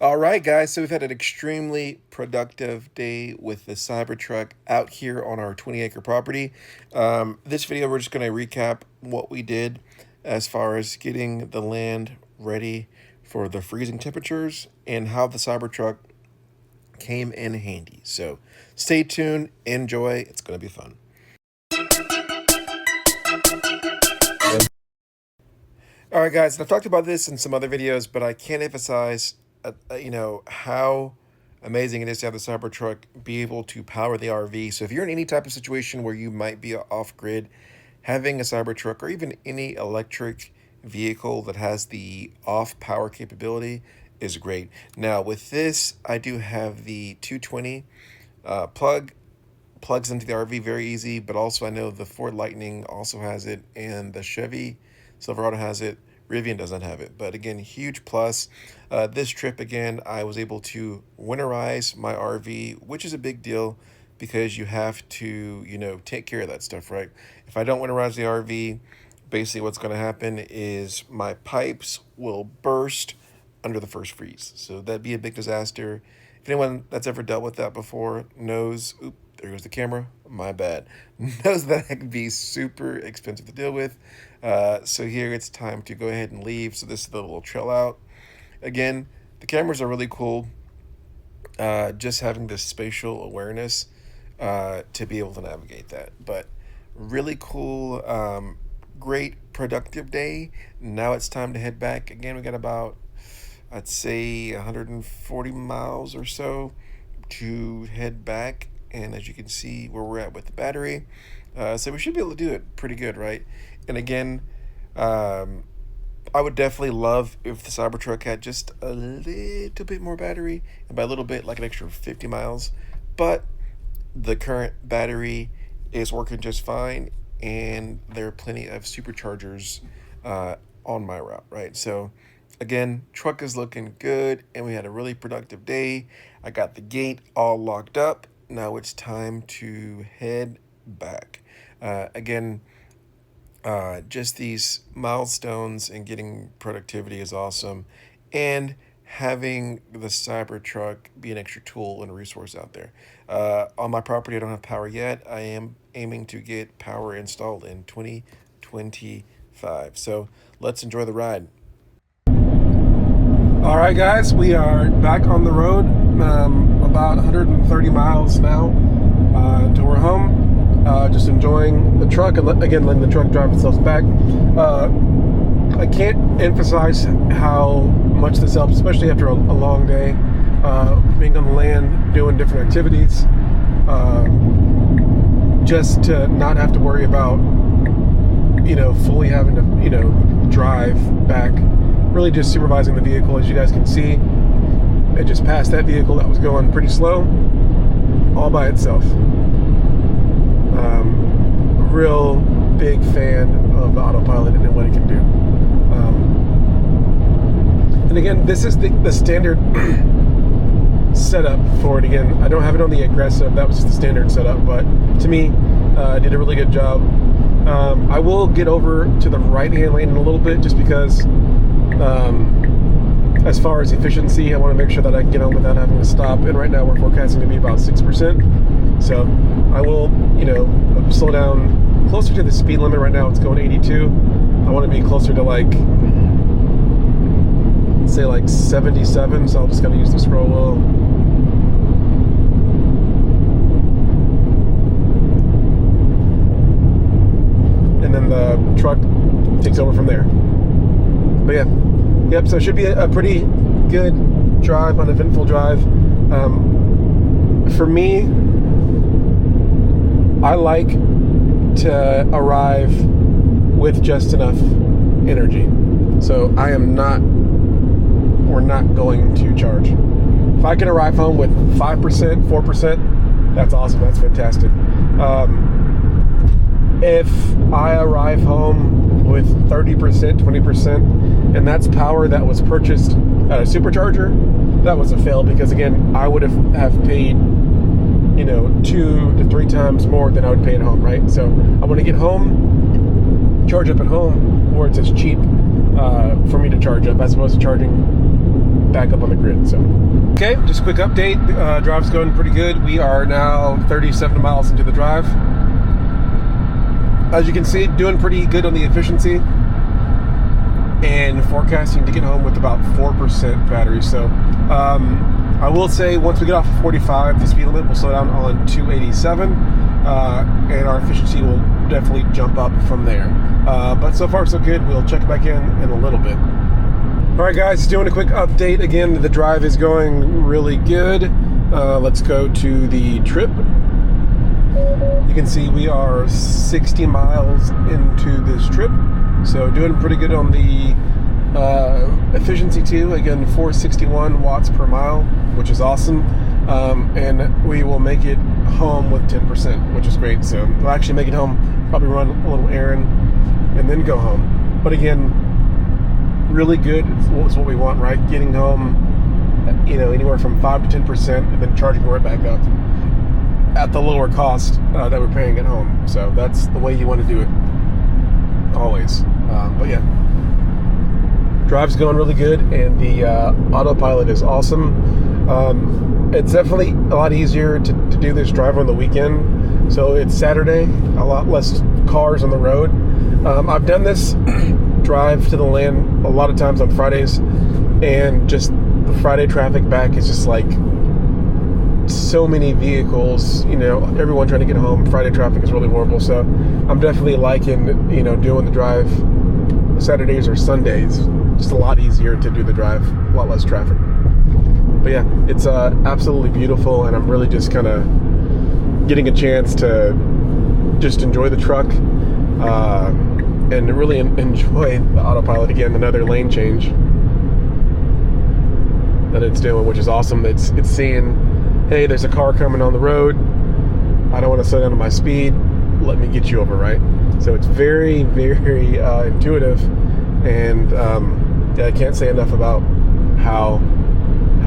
All right, guys. So we've had an extremely productive day with the Cybertruck out here on our 20-acre property. This video, we're just going to recap what we did as far as getting the land ready for the freezing temperatures and how the Cybertruck came in handy. So stay tuned, enjoy. It's going to be fun. All right, guys. I've talked about this in some other videos, but I can't emphasize how amazing it is to have the Cybertruck be able to power the RV. So if you're in any type of situation where you might be off grid, having a Cybertruck or even any electric vehicle that has the off power capability is great. Now with this, I do have the 220 plugs into the RV very easy, but also I know the Ford Lightning also has it and the Chevy Silverado has it. Rivian doesn't have it, but again, huge plus. This trip, again, I was able to winterize my RV, which is a big deal because you have to, take care of that stuff, right? If I don't winterize the RV, basically what's going to happen is my pipes will burst under the first freeze. So that'd be a big disaster. If anyone that's ever dealt with that before knows, there goes the camera, my bad, knows that can be super expensive to deal with. So here it's time to go ahead and leave. So this is the little trail out. Again, the cameras are really cool. Just having this spatial awareness to be able to navigate that. But really cool, great productive day. Now it's time to head back. Again, we got about, I'd say 140 miles or so to head back. And as you can see where we're at with the battery, so we should be able to do it pretty good, right? And again, I would definitely love if the Cybertruck had just a little bit more battery, and by a little bit, like an extra 50 miles. But the current battery is working just fine, and there are plenty of superchargers on my route, right? So again, truck is looking good, and we had a really productive day. I got the gate all locked up. Now it's time to head back. Again, just these milestones and getting productivity is awesome. And having the Cybertruck be an extra tool and a resource out there. On my property, I don't have power yet. I am aiming to get power installed in 2025. So let's enjoy the ride. All right, guys, we are back on the road, about 130 miles now until we're home. Just enjoying the truck and again letting the truck drive itself back. I can't emphasize how much this helps, especially after a long day, being on the land, doing different activities, just to not have to worry about, fully having to, drive back. Really just supervising the vehicle. As you guys can see, it just passed that vehicle that was going pretty slow all by itself. Real big fan of the autopilot and what it can do. And again, this is the standard setup for it. Again, I don't have it on the aggressive. That was just the standard setup, but to me, did a really good job. I will get over to the right-hand lane in a little bit just because as far as efficiency, I want to make sure that I can get on without having to stop. And right now we're forecasting to be about 6%. So I will, slow down closer to the speed limit. Right now it's going 82. I want to be closer to say 77. So I'll just kind of use the scroll wheel. And then the truck takes over from there. But yeah. Yep, so it should be a pretty good drive, uneventful drive. For me, I like to arrive with just enough energy. So we're not going to charge. If I can arrive home with 5%, 4%, that's awesome, that's fantastic. If I arrive home with 30%, 20%, and that's power that was purchased at a supercharger, that was a fail because again, I would have paid, 2 to 3 times more than I would pay at home, right? So I want to get home, charge up at home, where it's as cheap for me to charge up as opposed to charging back up on the grid. So, okay, just a quick update. Drive's going pretty good. We are now 37 miles into the drive. As you can see, doing pretty good on the efficiency, and forecasting to get home with about 4% battery. So I will say, once we get off of 45, the speed limit will slow down on 287, and our efficiency will definitely jump up from there. But so far so good. We'll check back in a little bit. All right, guys, doing a quick update. Again, the drive is going really good. Let's go to the trip. You can see we are 60 miles into this trip, so doing pretty good on the efficiency too. Again, 461 watts per mile, which is awesome. And we will make it home with 10%, which is great. So we'll actually make it home, probably run a little errand, and then go home. But again, really good. It's what we want, right? Getting home, anywhere from 5 to 10%, and then charging right back up at the lower cost that we're paying at home. So that's the way you want to do it, always. But yeah, drive's going really good, and the autopilot is awesome. It's definitely a lot easier to do this drive on the weekend. So it's Saturday, a lot less cars on the road. I've done this drive to the land a lot of times on Fridays, and just the Friday traffic back is just like so many vehicles, everyone trying to get home. Friday traffic is really horrible. So I'm definitely liking, doing the drive Saturdays or Sundays. Just a lot easier to do the drive, a lot less traffic. But yeah, it's absolutely beautiful, and I'm really just kind of getting a chance to just enjoy the truck and really enjoy the autopilot. Again, another lane change that it's doing, which is awesome. It's seeing, hey, there's a car coming on the road. I don't want to slow down to my speed. Let me get you over, right? So it's very, very intuitive, and I can't say enough about how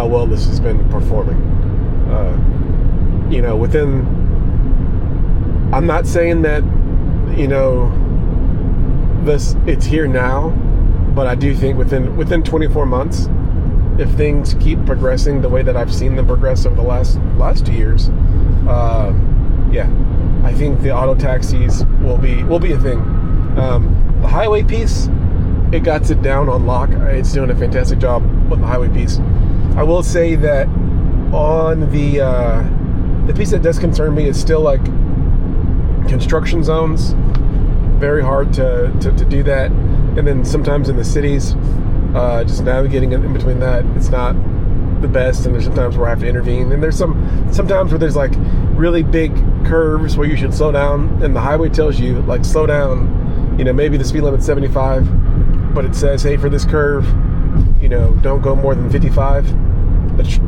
well this has been performing. I'm not saying that, it's here now, but I do think within 24 months, if things keep progressing the way that I've seen them progress over the last 2 years, I think the auto taxis will be a thing. The highway piece, it got it down on lock. It's doing a fantastic job with the highway piece. I will say that on the piece that does concern me is still like construction zones. Very hard to do that, and then sometimes in the cities, just navigating in between that, it's not the best, and there's sometimes where I have to intervene, and there's sometimes where there's like really big curves where you should slow down, and the highway tells you like slow down. Maybe the speed limit's 75, but it says, hey, for this curve, don't go more than 55.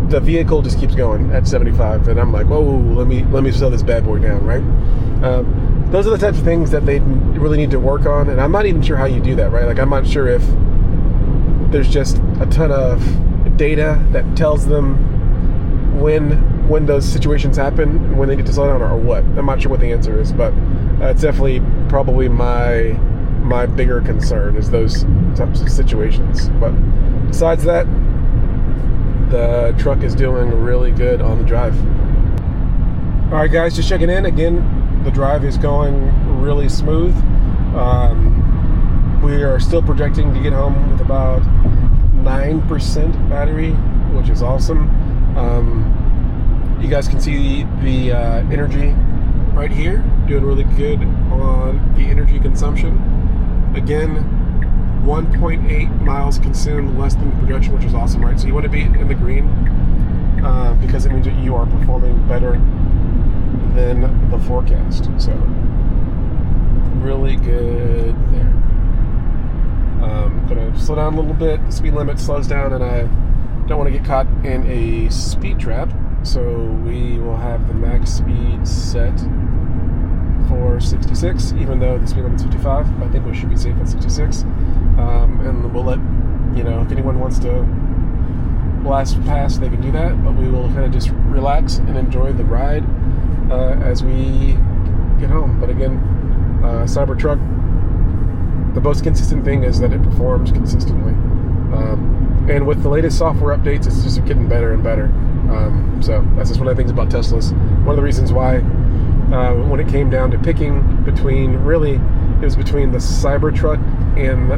The vehicle just keeps going at 75, and I'm like, whoa, let me slow this bad boy down, right? Those are the types of things that they really need to work on, and I'm not even sure how you do that, right? Like, I'm not sure if there's just a ton of data that tells them when those situations happen and when they need to slow down, or what. I'm not sure what the answer is, but it's definitely probably my bigger concern is those types of situations. But besides that, the truck is doing really good on the drive. All right, guys, just checking in again. The drive is going really smooth. We are still projecting to get home with about 9% battery, which is awesome. You guys can see the energy right here, doing really good on the energy consumption. Again, 1.8 miles consumed, less than the projection, which is awesome, right? So you want to be in the green because it means that you are performing better than the forecast. So really good there. Gonna slow down a little bit. The speed limit slows down, and I don't want to get caught in a speed trap, so we will have the max speed set for 66, even though the speed limit's 55. I think we should be safe at 66, and we'll let if anyone wants to blast past, they can do that, but we will kind of just relax and enjoy the ride as we get home. But again, Cybertruck, the most consistent thing is that it performs consistently, And with the latest software updates, it's just getting better and better. So that's just one of the things about Teslas. One of the reasons why when it came down to picking between, really, it was between the Cybertruck and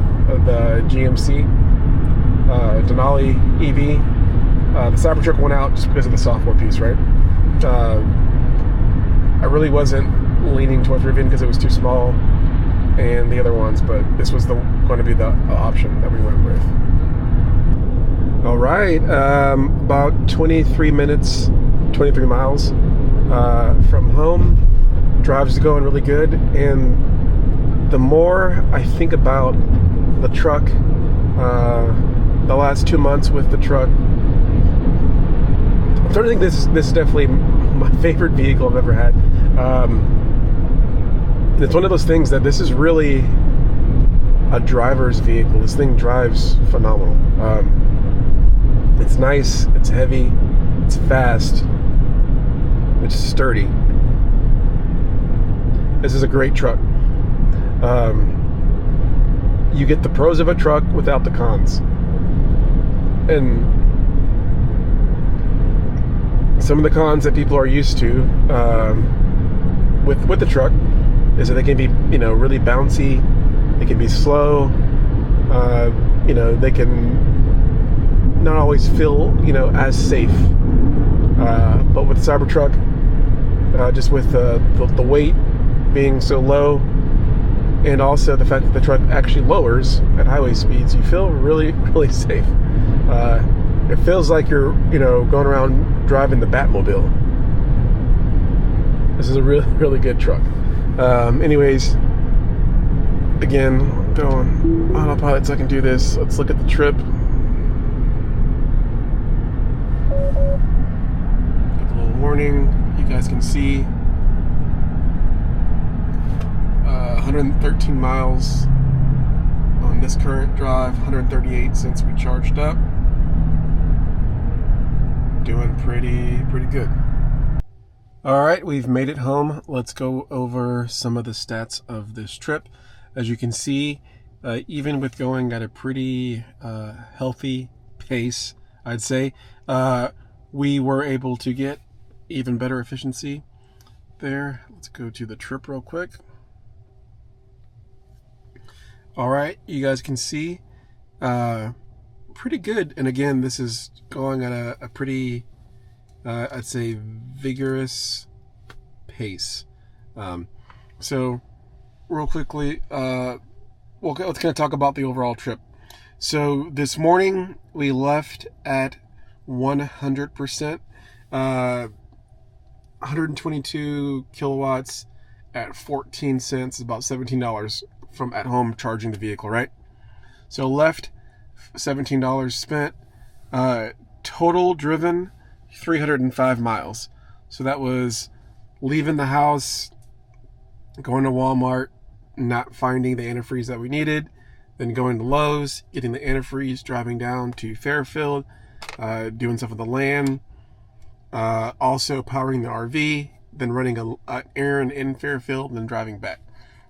the GMC Denali EV. The Cybertruck went out just because of the software piece, right? I really wasn't leaning towards Rivian because it was too small, and the other ones, but this was going to be the option that we went with. All right, about 23 minutes, 23 miles from home. Drive's going really good, and the more I think about the truck, the last 2 months with the truck, I'm starting to think this is definitely my favorite vehicle I've ever had. It's one of those things that this is really a driver's vehicle. This thing drives phenomenal. It's nice, it's heavy, it's fast, it's sturdy. This is a great truck. You get the pros of a truck without the cons. And some of the cons that people are used to with the truck is that they can be, really bouncy. They can be slow. They can not always feel, as safe. But with the Cybertruck, just with the weight being so low, and also the fact that the truck actually lowers at highway speeds, you feel really, really safe. It feels like you're, going around driving the Batmobile. This is a really, really good truck. Anyways, again, going autopilot so I can do this. Let's look at the trip. Give a little warning. You guys can see 113 miles on this current drive, 138 since we charged up. Doing pretty good. All right, we've made it home. Let's go over some of the stats of this trip. As you can see, even with going at a pretty healthy pace, I'd say, we were able to get even better efficiency there. Let's go to the trip real quick. All right, you guys can see pretty good. And again, this is going at a pretty, I'd say, vigorous pace. So real quickly, let's kind of talk about the overall trip. So this morning we left at 100%, 122 kilowatts at 14 cents, about $17 from at home charging the vehicle, right? So left, $17 spent, total driven 305 miles. So that was leaving the house, going to Walmart, not finding the antifreeze that we needed, then going to Lowe's, getting the antifreeze, driving down to Fairfield, doing stuff with the land, also powering the RV, then running an errand in Fairfield, then driving back.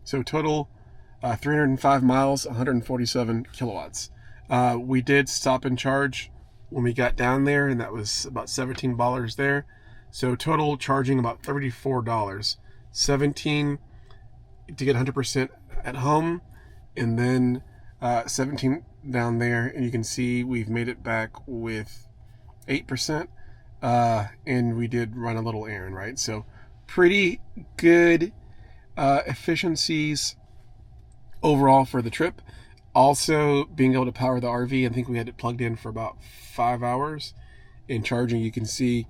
So total 305 miles, 147 kilowatts. We did stop and charge when we got down there, and that was about $17 there. So total charging about $34. 17 to get 100% at home, and then 17 down there, and you can see we've made it back with 8%, and we did run a little errand, right? So pretty good efficiencies overall for the trip. Also being able to power the RV, I think we had it plugged in for about 5 hours, and charging, you can see.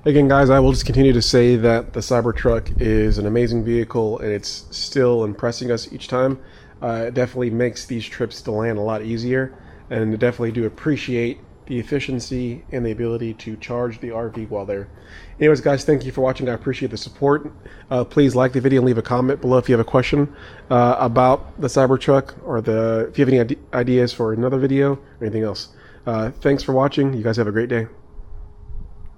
Again, guys, I will just continue to say that the Cybertruck is an amazing vehicle, and it's still impressing us each time. It definitely makes these trips to land a lot easier, and I definitely do appreciate the efficiency and the ability to charge the RV while there. Anyways, guys, thank you for watching. I appreciate the support. Please like the video and leave a comment below if you have a question about the Cybertruck, or if you have any ideas for another video or anything else. Thanks for watching. You guys have a great day.